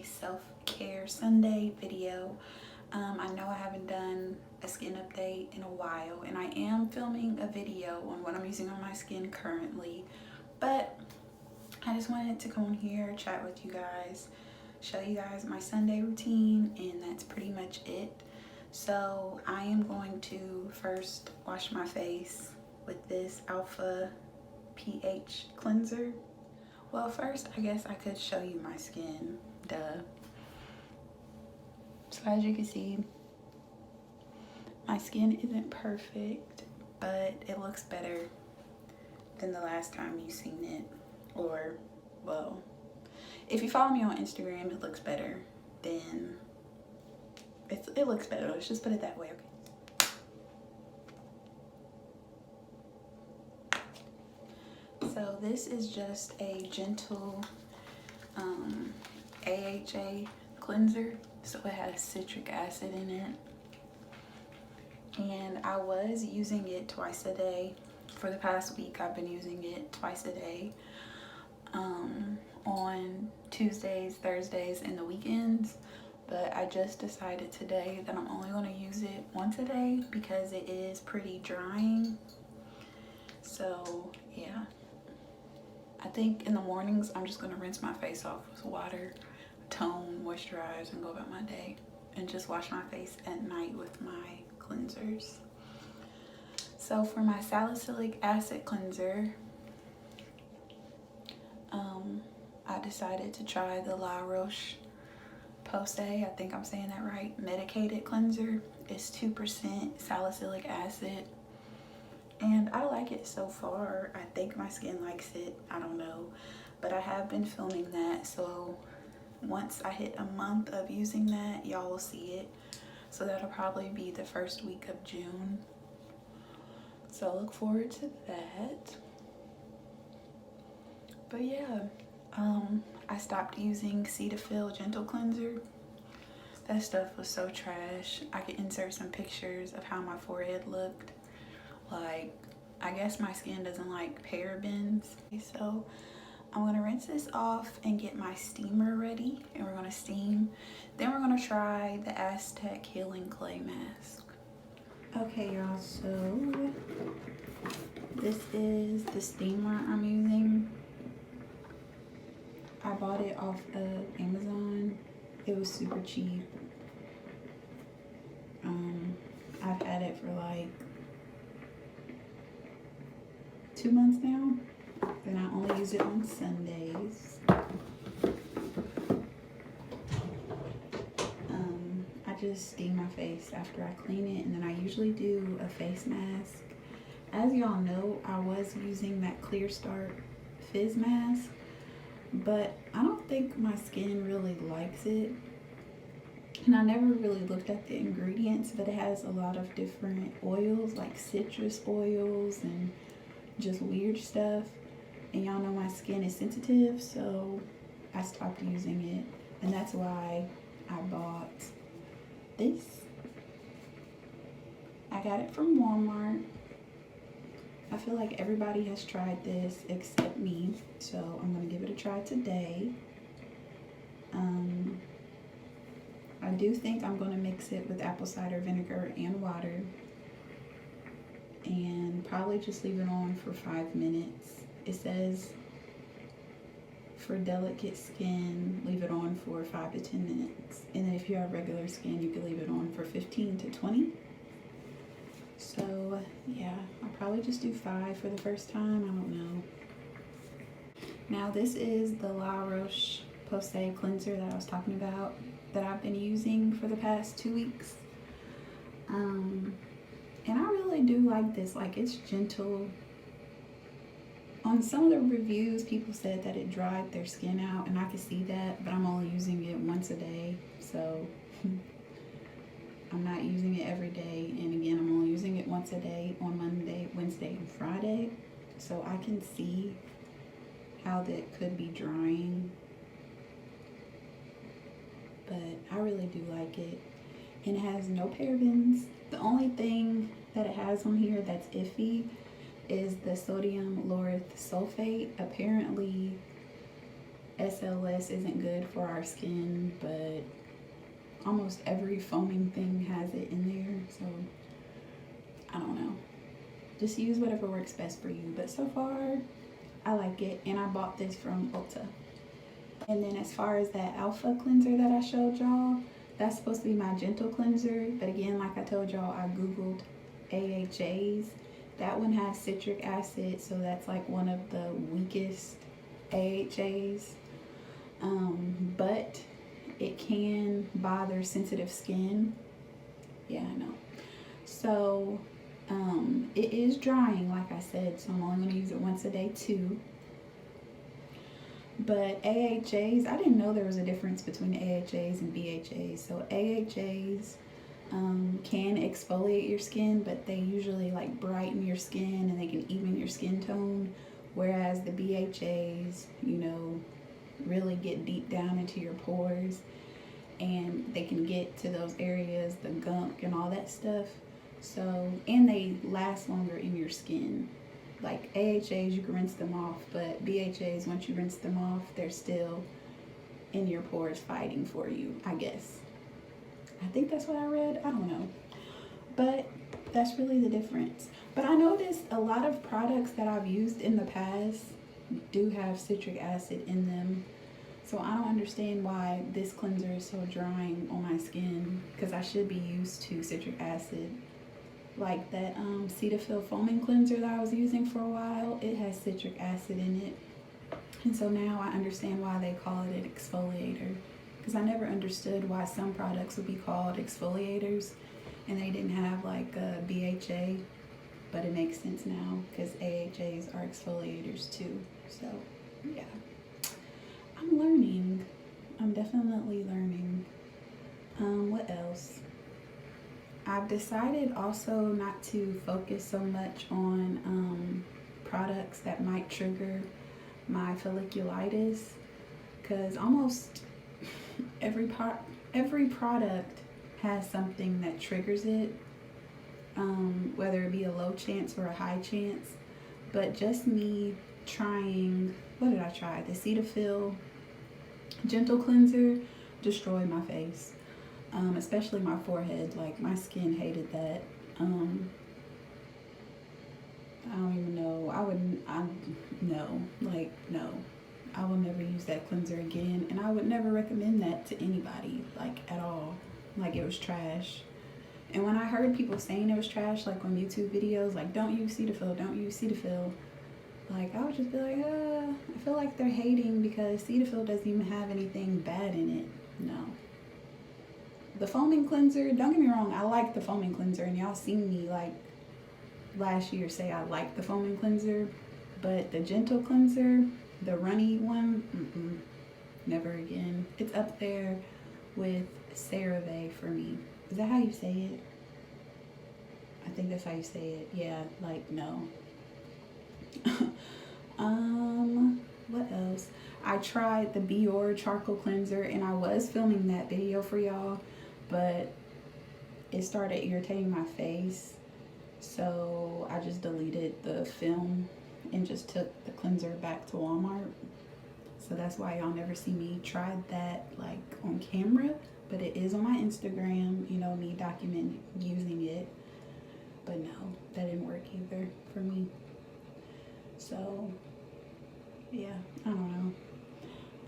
a self-care Sunday video. I know I haven't done a skin update in a while, and I am filming a video on what I'm using on my skin currently, but I just wanted to come on here, chat with you guys, show you guys my Sunday routine, and that's pretty much it. So I am going to first wash my face with this Alpha pH cleanser. Well, first I guess I could show you my skin, duh. So as you can see, my skin isn't perfect, but it looks better than the last time you seen it. Or, well, if you follow me on Instagram, it looks better than, it looks better. Let's just put it that way, okay? So this is just a gentle AHA cleanser. So it has citric acid in it. And I was using it twice a day. For the past week, I've been using it twice a day. On Tuesdays, Thursdays, and the weekends. But I just decided today that I'm only going to use it once a day because it is pretty drying. So yeah, I think in the mornings I'm just going to rinse my face off with water, tone, moisturize, and go about my day, and just wash my face at night with my cleansers. So for my salicylic acid cleanser, I decided to try the La Roche-Posay, I think I'm saying that right, medicated cleanser. It's 2% salicylic acid, and I like it so far. I think my skin likes it, I don't know, but I have been filming that, so once I hit a month of using that, y'all will see it. So that'll probably be the first week of June, so look forward to that. But yeah, I stopped using Cetaphil Gentle Cleanser. That stuff was so trash. I could insert some pictures of how my forehead looked. Like, I guess my skin doesn't like parabens. So I'm gonna rinse this off and get my steamer ready, and we're gonna steam. Then we're gonna try the Aztec Healing Clay Mask. Okay, y'all, so this is the steamer I'm using. I bought it off of Amazon. It was super cheap. I've had it for like 2 months now, and I only use it on Sundays. I just steam my face after I clean it, and then I usually do a face mask. As y'all know, I was using that Clear Start Fizz mask, but I don't think my skin really likes it. And I never really looked at the ingredients, but it has a lot of different oils, like citrus oils and just weird stuff. And y'all know my skin is sensitive, so I stopped using it. And that's why I bought this. I got it from Walmart. I feel like everybody has tried this except me, so I'm gonna give it a try today. I do think I'm gonna mix it with apple cider vinegar and water, and probably just leave it on for 5 minutes. It says for delicate skin, leave it on for 5 to 10 minutes. And then if you have regular skin, you can leave it on for 15 to 20. So yeah, I'll probably just do 5 for the first time, I don't know. Now this is the La Roche-Posay cleanser that I was talking about, that I've been using for the past 2 weeks. And I really do like this. Like, it's gentle. On some of the reviews, people said that it dried their skin out, and I could see that, but I'm only using it once a day, so I'm not using it every day. And again, I'm only using it once a day on Monday, Wednesday, and Friday, so I can see how that could be drying, but I really do like it. And it has no parabens. The only thing that it has on here that's iffy is the sodium lauryl sulfate. Apparently SLS isn't good for our skin, but almost every foaming thing has it in there. So I don't know. Just use whatever works best for you. But so far, I like it. And I bought this from Ulta. And then as far as that Alpha cleanser that I showed y'all, that's supposed to be my gentle cleanser. But again, like I told y'all, I Googled AHAs. That one has citric acid, so that's like one of the weakest AHAs. But it can bother sensitive skin. Yeah, I know. So it is drying, like I said, so I'm only going to use it once a day too. But AHAs, I didn't know there was a difference between AHAs and BHAs. So AHAs can exfoliate your skin, but they usually like brighten your skin and they can even your skin tone. Whereas the BHAs, you know, really get deep down into your pores and they can get to those areas, the gunk and all that stuff. So, and they last longer in your skin. Like AHAs, you can rinse them off, but BHAs, once you rinse them off, they're still in your pores fighting for you, I guess. I think that's what I read. I don't know. But that's really the difference. But I noticed a lot of products that I've used in the past do have citric acid in them. So I don't understand why this cleanser is so drying on my skin, because I should be used to citric acid. Like that Cetaphil foaming cleanser that I was using for a while, it has citric acid in it. And so now I understand why they call it an exfoliator, because I never understood why some products would be called exfoliators and they didn't have like a BHA, but it makes sense now because AHAs are exfoliators too. So yeah, I'm learning. I'm definitely learning. What else? I've decided also not to focus so much on products that might trigger my folliculitis, because almost every product has something that triggers it, whether it be a low chance or a high chance. But just me trying, what did I try? The Cetaphil Gentle Cleanser destroyed my face. Especially my forehead. Like my skin hated that. I don't even know. No. I will never use that cleanser again, and I would never recommend that to anybody, like at all. Like it was trash. And when I heard people saying it was trash, like on YouTube videos, like don't use Cetaphil, don't use Cetaphil, like I would just be like, I feel like they're hating because Cetaphil doesn't even have anything bad in it. No. The foaming cleanser, don't get me wrong, I like the foaming cleanser, and y'all seen me like last year say I like the foaming cleanser, but the gentle cleanser, the runny one, never again. It's up there with CeraVe for me. Is that how you say it? I think that's how you say it. Yeah, like no. What else? I tried the Bior charcoal cleanser, and I was filming that video for y'all, but it started irritating my face, so I just deleted the film and just took the cleanser back to Walmart. So that's why y'all never see me try that like on camera, but it is on my Instagram, you know, me document using it. But no, that didn't work either for me. So yeah, I don't know.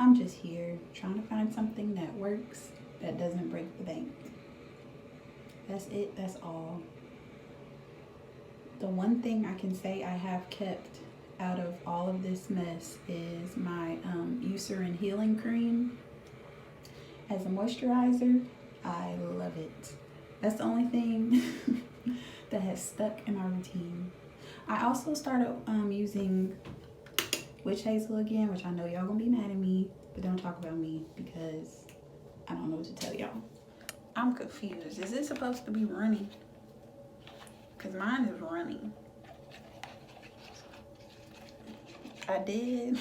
I'm just here trying to find something that works, that doesn't break the bank. That's it, that's all. The one thing I can say I have kept out of all of this mess is my Eucerin healing cream. As a moisturizer, I love it. That's the only thing that has stuck in my routine. I also started using witch hazel again, which I know y'all gonna be mad at me, but don't talk about me because I don't know what to tell y'all. I'm confused. Is it supposed to be runny? Because mine is running. I did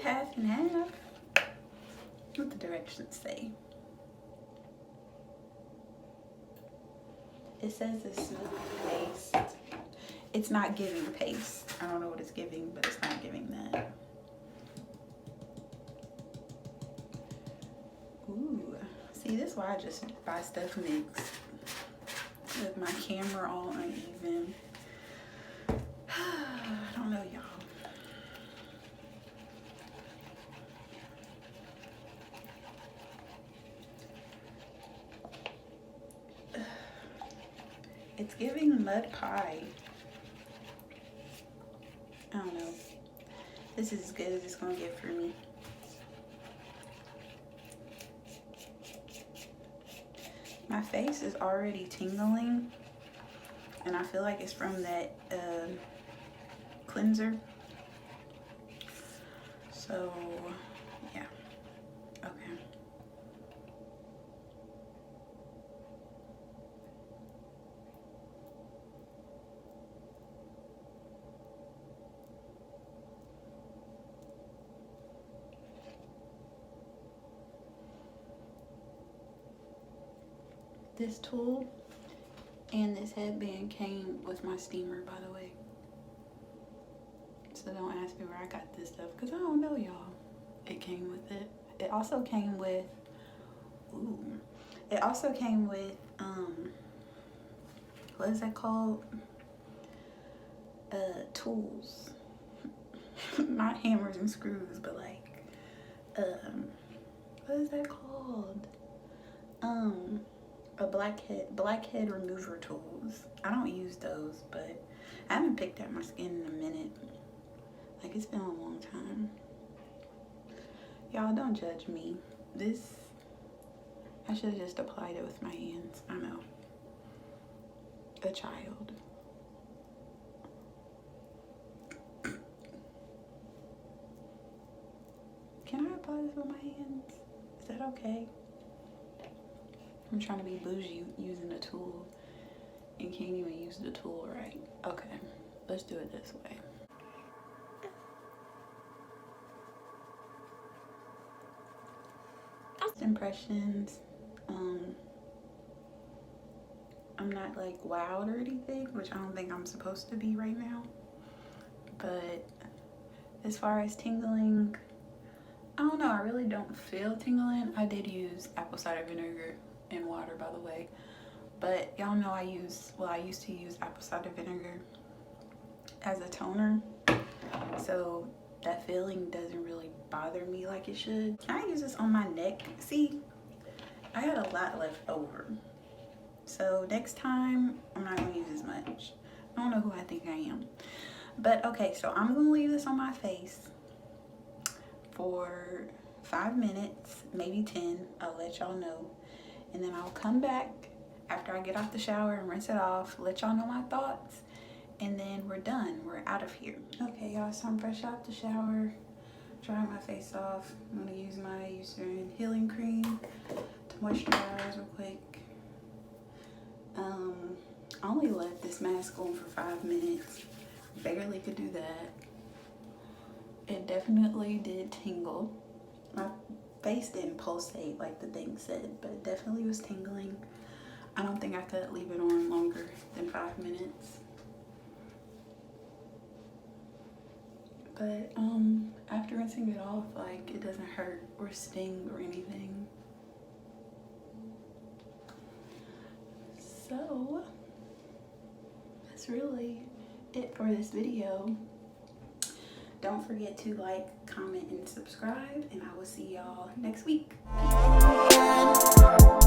half and half. What the directions say? It says it's smooth paste. It's not giving paste. I don't know what it's giving, but it's not giving that. See, this is why I just buy stuff mixed. With my camera all uneven. I don't know, y'all. It's giving mud pie. I don't know. This is as good as it's gonna get for me. My face is already tingling, and I feel like it's from that cleanser. So, yeah. Okay. This tool and this headband came with my steamer, by the way. So don't ask me where I got this stuff, because I don't know, y'all. It came with it. It also came with, it also came with, what is that called? Tools. Not hammers and screws, but like, what is that called? A blackhead remover tools. I don't use those, but I haven't picked at my skin in a minute. Like, it's been a long time. Y'all, don't judge me. This, I should have just applied it with my hands. I know. A child. Can I apply this with my hands? Is that okay? I'm trying to be bougie using a tool and can't even use the tool right. Okay, let's do it this way. First impressions, I'm not like wowed or anything, which I don't think I'm supposed to be right now. But as far as tingling, I don't know, I really don't feel tingling. I did use apple cider vinegar and water, by the way, but y'all know I used to use apple cider vinegar as a toner, so that feeling doesn't really bother me like it should. Can I use this on my neck? See, I got a lot left over, so next time I'm not gonna use as much. I don't know who I think I am, but okay, so I'm gonna leave this on my face for 5 minutes, maybe 10. I'll let y'all know. And then I'll come back after I get off the shower and rinse it off, let y'all know my thoughts, and then we're done. We're out of here. Okay, y'all, so I'm fresh out the shower, drying my face off. I'm gonna use my Eucerin healing cream to moisturize real quick. I only left this mask on for 5 minutes. Barely could do that. It definitely did tingle. My face didn't pulsate like the thing said, but it definitely was tingling. I don't think I could leave it on longer than 5 minutes. But after rinsing it off, like, it doesn't hurt or sting or anything. So that's really it for this video. Don't forget to like, comment, and subscribe, and I will see y'all next week. Peace.